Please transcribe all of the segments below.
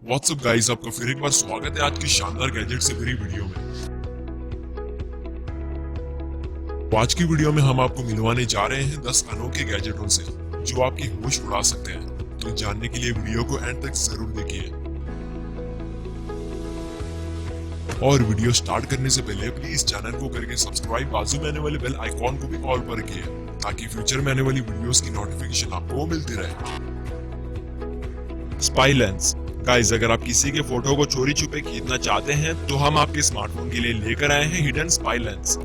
WhatsApp guys, आपका फिर एक बार स्वागत है आज की शानदार गैजेट से भरी वीडियो में। तो आज की वीडियो में हम आपको मिलवाने जा रहे हैं 10 अनोखे गैजेटों से जो आपकी होश उड़ा सकते हैं। तो जानने के लिए वीडियो को एंड तक जरूर देखिए। और वीडियो स्टार्ट करने से पहले प्लीज चैनल को करके सब्सक्राइब, बाजू में आने वाले बेल आइकॉन को भी ऑल पर रखिए ताकि फ्यूचर में आने वाली वीडियोस की नोटिफिकेशन आपको मिलती रहे। स्पाई लेंस गाइस, अगर आप किसी के फोटो को चोरी छुपे खींचना चाहते हैं तो हम आपके स्मार्टफोन के लिए लेकर आए हैं हिडन स्पाई लेंस,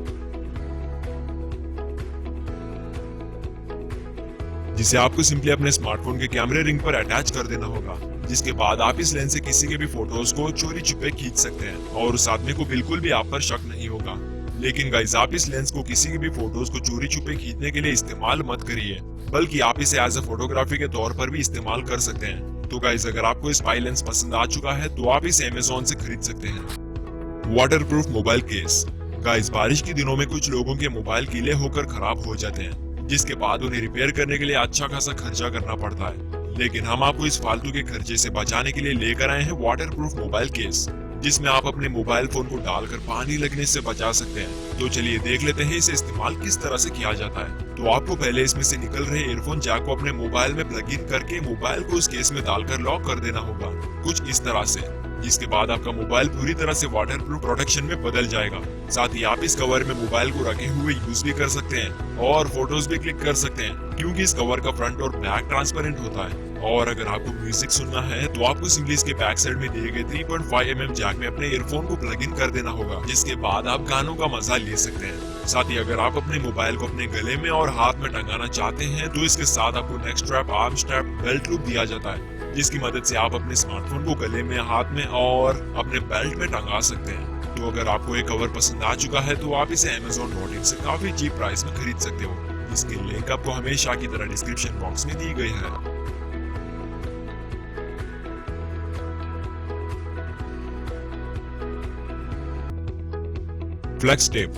जिसे आपको सिंपली अपने स्मार्टफोन के कैमरे रिंग पर अटैच कर देना होगा। जिसके बाद आप इस लेंस से किसी के भी फोटोज को चोरी छुपे खींच सकते हैं और उस आदमी को बिल्कुल भी आप पर शक नहीं होगा। लेकिन गाइस, आप इस लेंस को किसी के भी फोटोज को चोरी छुपे खींचने के लिए इस्तेमाल मत करिए, बल्कि आप इसे एज अ फोटोग्राफी के तौर पर भी इस्तेमाल कर सकते हैं। तो गाइस, अगर आपको स्पाई लेंस पसंद आ चुका है तो आप इसे अमेज़न से खरीद सकते हैं। वाटरप्रूफ मोबाइल केस गाइस, बारिश के दिनों में कुछ लोगों के मोबाइल गीले होकर खराब हो जाते हैं, जिसके बाद उन्हें रिपेयर करने के लिए अच्छा खासा खर्चा करना पड़ता है। लेकिन हम आपको इस फालतू के खर्चे से बचाने के लिए लेकर आए हैं वाटरप्रूफ मोबाइल केस, जिसमें आप अपने मोबाइल फोन को डालकर पानी लगने से बचा सकते हैं। तो चलिए देख लेते हैं इसे इस्तेमाल किस तरह से किया जाता है। तो आपको पहले इसमें से निकल रहे ईयरफोन जैक को अपने मोबाइल में प्लग इन करके मोबाइल को उस केस में डालकर लॉक कर देना होगा, कुछ इस तरह से। जिसके बाद आपका मोबाइल पूरी तरह से वाटरप्रूफ प्रोटेक्शन में बदल जाएगा। साथ ही आप इस कवर में मोबाइल को रखे हुए यूज भी कर सकते हैं और फोटोज भी क्लिक कर सकते हैं, क्योंकि इस कवर का फ्रंट और बैक ट्रांसपेरेंट होता है। और अगर आपको म्यूजिक सुनना है तो आपको सिंपली इसके बैक साइड में दिए गए 3.5 mm जैक में अपने ईयरफोन को प्लग इन कर देना होगा, जिसके बाद आप गानों का मजा ले सकते हैं। साथ ही अगर आप अपने मोबाइल को अपने गले में और हाथ में टंगाना चाहते हैं तो इसके साथ आपको neck strap, arm strap, belt loop दिया जाता है, जिसकी मदद से आप अपने स्मार्टफोन को गले में, हाथ में और अपने बेल्ट में टंगा सकते हैं। तो अगर आपको ये कवर पसंद आ चुका है तो आप इसे Amazon.in से काफी चीप प्राइस में खरीद सकते हो। इसकी लिंक आपको हमेशा की तरह डिस्क्रिप्शन बॉक्स में दी गई है। फ्लेक्स टेप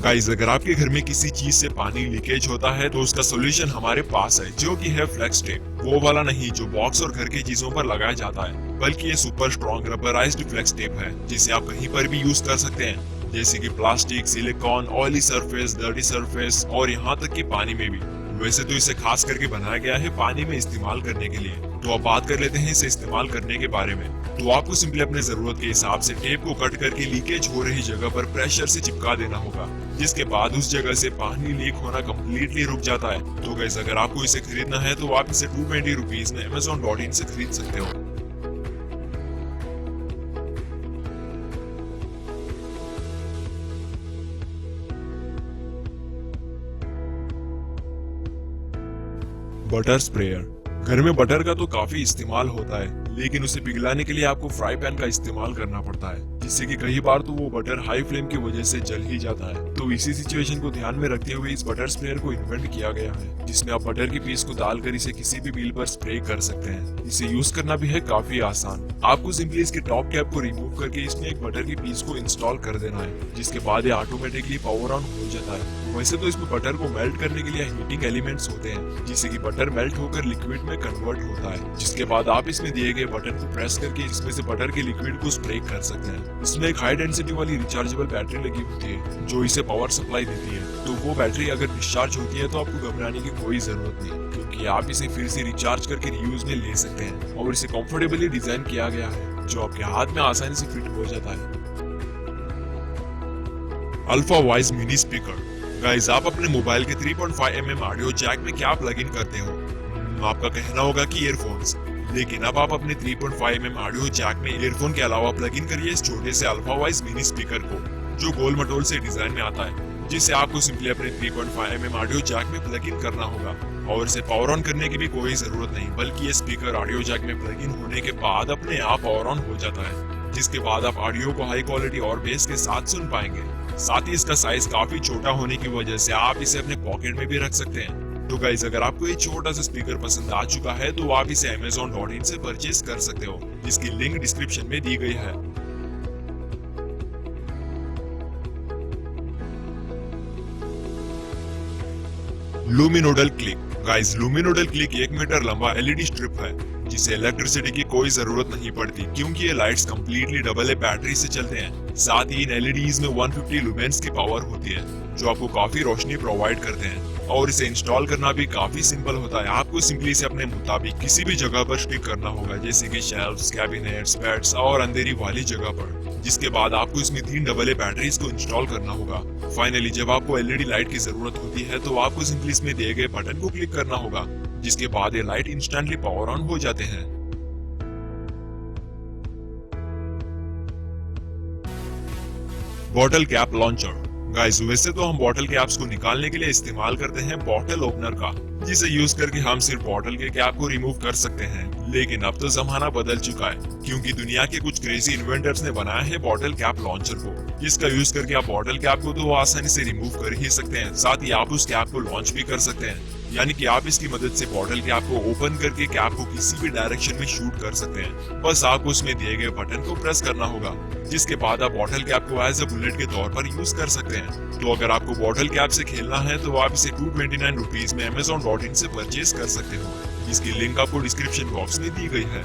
गाइस, अगर आपके घर में किसी चीज से पानी लीकेज होता है तो उसका सोल्यूशन हमारे पास है, जो कि है फ्लेक्स टेप। वो वाला नहीं जो बॉक्स और घर की चीजों पर लगाया जाता है, बल्कि ये super strong rubberised flex tape है, जिसे आप कहीं पर भी यूज कर सकते हैं, जैसे कि plastic, silicon, oily surface, dirty surface और यहाँ तक कि पानी में भी। वैसे तो इसे खास करके बनाया गया है पानी में इस्तेमाल करने के लिए। तो अब बात कर लेते हैं इसे इस्तेमाल करने के बारे में। तो आपको सिंपली अपने जरूरत के हिसाब से टेप को कट करके लीकेज हो रही जगह पर प्रेशर से चिपका देना होगा, जिसके बाद उस जगह से पानी लीक होना कम्प्लीटली रुक जाता है। तो गाइस, अगर आपको इसे खरीदना है तो आप इसे 220 रुपीज में Amazon.in से खरीद सकते हो। बटर स्प्रेयर घर में बटर का तो काफी इस्तेमाल होता है, लेकिन उसे पिघलाने के लिए आपको फ्राई पैन का इस्तेमाल करना पड़ता है, जिससे कि कई बार तो वो बटर हाई फ्लेम की वजह से जल ही जाता है। तो इसी सिचुएशन को ध्यान में रखते हुए इस बटर स्प्रेयर को इन्वेंट किया गया है, जिसमें आप बटर की पीस को डालकर इसे किसी भी व्हील पर स्प्रे कर सकते हैं। इसे यूज करना भी है काफी आसान। आपको सिंपली इसके टॉप कैप को रिमूव करके इसमें एक बटर की पीस को इंस्टॉल कर देना है, जिसके बाद ये ऑटोमेटिकली पावर ऑन हो जाता है। वैसे तो इसमें बटर को मेल्ट करने के लिए हीटिंग एलिमेंट्स होते हैं, जिससे कि बटर मेल्ट होकर लिक्विड में कन्वर्ट होता है, जिसके बाद आप इसमें दिए गए बटन को प्रेस करके इसमें से बटर के लिक्विड को स्प्रे कर सकते हैं। इसमें एक हाई डेंसिटी वाली रिचार्जेबल बैटरी लगी होती है जो इसे पावर सप्लाई देती है। तो वो बैटरी अगर डिस्चार्ज होती है तो आपको घबराने की कोई जरूरत नहीं, क्योंकि आप इसे फिर से रिचार्ज करके रीयूज में ले सकते हैं। और इसे कंफर्टेबली डिजाइन किया गया है, जो आपके हाथ में आसानी से फिट हो जाता है। Alpha voice mini speaker guys, आप अपने मोबाइल के 3.5 mm ऑडियो जैक में क्या प्लग इन करते हो? आपका कहना होगा कि ईयरफोन्स, लेकिन अब आप अपने 3.5 mm ऑडियो जैक में ईयरफोन के अलावा प्लग इन करिए इस छोटे से अल्फा वॉइस मिनी स्पीकर को, जो गोल मटोल से डिजाइन में आता है, जिसे आपको सिंपली अपने 3.5 mm ऑडियो जैक में प्लग इन करना होगा। और इसे पावर ऑन करने की भी कोई जरूरत नहीं, बल्कि ये स्पीकर ऑडियो जैक में प्लग इन होने के बाद अपने आप पावर ऑन हो जाता है, जिसके बाद आप ऑडियो को हाई क्वालिटी और बेस के साथ सुन पाएंगे। साथ ही इसका साइज काफी छोटा होने की वजह से आप इसे अपने पॉकेट में भी रख सकते हैं। तो गाइस, अगर आपको ये छोटा सा स्पीकर पसंद आ चुका है तो आप इसे Amazon.in से परचेज कर सकते हो, जिसकी लिंक डिस्क्रिप्शन में दी गई है। लुमिनोडल क्लिक गाइस, लुमिनोडल क्लिक 1 मीटर लंबा एलईडी स्ट्रिप है, जिसे इलेक्ट्रिसिटी की कोई जरूरत नहीं पड़ती क्योंकि ये lights completely double A battery से चलते हैं। साथ ही इन एलईडीज में 150 लुमेन्स की पावर होती है जो आपको काफी रोशनी प्रोवाइड करते हैं और इसे इंस्टॉल करना भी काफी सिंपल होता है। आपको सिंपली इसे अपने मुताबिक किसी भी जगह पर स्टिक करना होगा, जैसे कि शेल्फ्स, कैबिनेट्स, बेड्स और अंधेरी वाली जगह पर। जिसके बाद आपको इसमें 3 डबल ए बैटरीज को इंस्टॉल करना होगा। फाइनली जब आपको एलईडी लाइट की जरूरत होती है तो आपको सिंपली इसमें दिए गए बटन को क्लिक करना होगा, जिसके बाद ये लाइट इंस्टेंटली पावर ऑन हो जाते हैं। Bottle cap launcher. गाइस वैसे तो हम बॉटल कैप्स को निकालने के लिए इस्तेमाल करते हैं बॉटल ओपनर का, जिसे यूज करके हम सिर्फ बॉटल के कैप को रिमूव कर सकते हैं। लेकिन अब तो जमाना बदल चुका है क्योंकि दुनिया के कुछ क्रेजी इन्वेंटर्स ने बनाया है बॉटल कैप लॉन्चर को, जिसका यूज करके आप बॉटल कैप को तो आसानी से रिमूव कर ही सकते हैं, साथ ही आप उस कैप को लॉन्च भी कर सकते हैं। यानी कि आप इसकी मदद से बॉटल कैप को ओपन करके कैप को किसी भी डायरेक्शन में शूट कर सकते हैं। बस आपको उसमें दिए गए बटन को प्रेस करना होगा, जिसके बाद आप बॉटल कैप को एज ए बुलेट के तौर पर यूज कर सकते हैं। तो अगर आपको बॉटल कैप से खेलना है तो आप इसे 229 रुपीज में Amazon.in से परचेज कर सकते हो। इसकी लिंक आपको डिस्क्रिप्शन बॉक्स में दी गई है।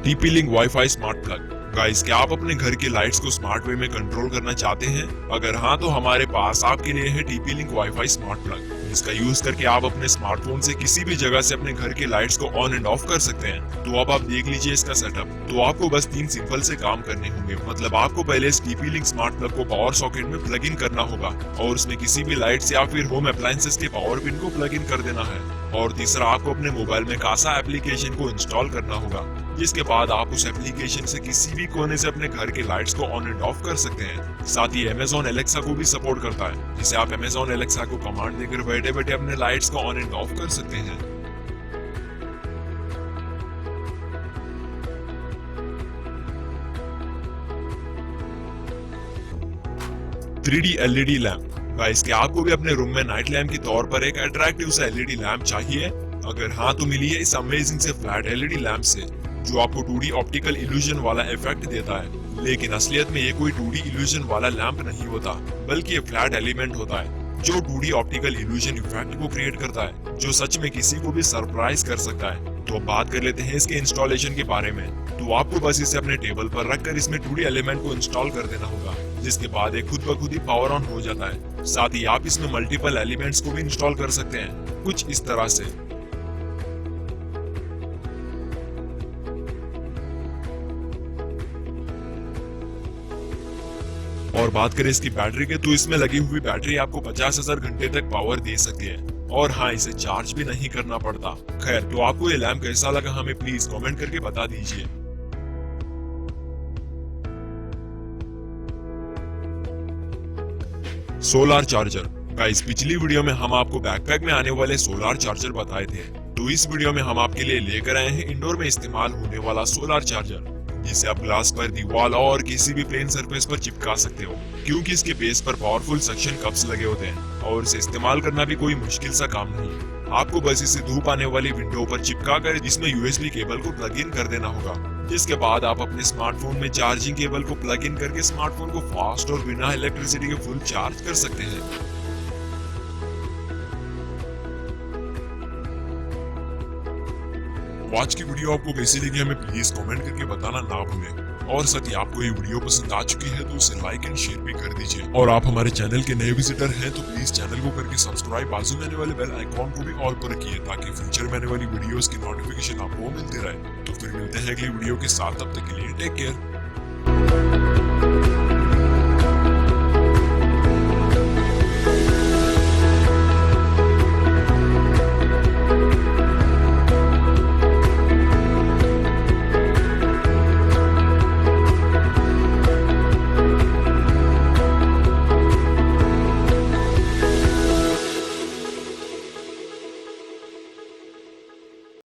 TP-Link wifi smart plug. Guys क्या आप अपने घर की लाइट्स को स्मार्ट वे में कंट्रोल करना चाहते हैं? अगर हाँ तो हमारे पास आपके लिए है TP-Link वाईफाई स्मार्ट प्लग, जिसका यूज करके आप अपने स्मार्टफोन से किसी भी जगह से अपने घर की लाइट्स को ऑन एंड ऑफ कर सकते हैं। तो अब आप देख लीजिए इसका सेटअप। तो आपको बस 3 सिंपल से काम करने होंगे। मतलब आपको पहले इस TP-Link स्मार्ट प्लग को पावर सॉकेट में प्लग इन करना होगा और उसमें किसी भी लाइट्स या फिर होम अप्लायंसेस के पावर पिन को प्लग इन कर देना है। और तीसरा आपको अपने मोबाइल में कासा एप्लीकेशन को इंस्टॉल करना होगा, जिसके बाद आप उस एप्लीकेशन से किसी भी कोने से अपने घर के लाइट्स को ऑन एंड ऑफ कर सकते हैं। साथ ही Amazon Alexa को भी सपोर्ट करता है, जिसे आप Amazon Alexa को कमांड देकर बैठे बैठे अपने लाइट्स को ऑन एंड ऑफ कर सकते हैं। Three LED lamp. गाइस क्या आपको भी अपने रूम में नाइट लैंप के तौर पर एक अट्रैक्टिव सा LED लैंप चाहिए? अगर हाँ तो मिलिए इस अमेजिंग से फ्लैट LED लैंप से, जो आपको 2D ऑप्टिकल इल्यूजन वाला इफेक्ट देता है। लेकिन असलियत में ये कोई 2D इल्यूजन वाला लैंप नहीं होता, बल्कि ये फ्लैट एलिमेंट होता है जो 2D ऑप्टिकल इल्यूजन इफेक्ट को क्रिएट करता है, जो सच में किसी को भी सरप्राइज कर सकता है। तो अब बात कर लेते हैं इसके इंस्टॉलेशन के बारे में। तो आपको बस इसे अपने टेबल पर रखकर इसमें 2D एलिमेंट को इंस्टॉल कर देना होगा, जिसके बाद ये खुद ब खुद ही पावर ऑन हो जाता है। साथ ही आप इसमें मल्टीपल एलिमेंट्स को भी इंस्टॉल कर सकते हैं, कुछ इस तरह से। और बात करें इसकी बैटरी के, तो इसमें लगी हुई बैटरी आपको 50,000 घंटे तक पावर दे सकती है। और हाँ, इसे चार्ज भी नहीं करना पड़ता। खैर, तो आपको ये लैंप कैसा लगा हमें प्लीज कमेंट करके बता दीजिए। Solar charger. गाइस पिछली वीडियो में हम आपको बैकपैक में आने वाले सोलर चार्जर बताए थे, तो इस वीडियो में हम आपके लिए लेकर आए हैं इंडोर में इस्तेमाल होने वाला सोलर चार्जर, जिसे आप ग्लास पर, दीवार और किसी भी प्लेन सरफेस पर चिपका सकते हो, क्योंकि इसके बेस पर पावरफुल सक्शन कप्स लगे होते हैं और इसे इस्तेमाल करना भी कोई मुश्किल सा काम नहीं। आपको बस इसे धूप आने वाली विंडो पर चिपका कर इसमें USB केबल को प्लग इन कर देना होगा, जिसके बाद आप अपने स्मार्टफोन में चार्जिंग केबल को प्लग इन करके स्मार्टफोन को फास्ट और बिना इलेक्ट्रिसिटी के फुल चार्ज कर सकते हैं। आज की वीडियो आपको कैसी लगी हमें प्लीज कमेंट करके बताना ना भूलें। और साथ ही आपको ये वीडियो पसंद आ चुकी है तो उसे लाइक एंड शेयर भी कर दीजिए। और आप हमारे चैनल के नए विजिटर हैं तो प्लीज चैनल को करके सब्सक्राइब, बाजू में आने वाले बेल आइकॉन को भी ऑल पर रखिए, ताकि फ्यूचर में आने वाली वीडियोस की नोटिफिकेशन आपको मिलती रहे। तो फिर मिलते हैं अगली वीडियो के साथ, तब तक के लिए टेक केयर।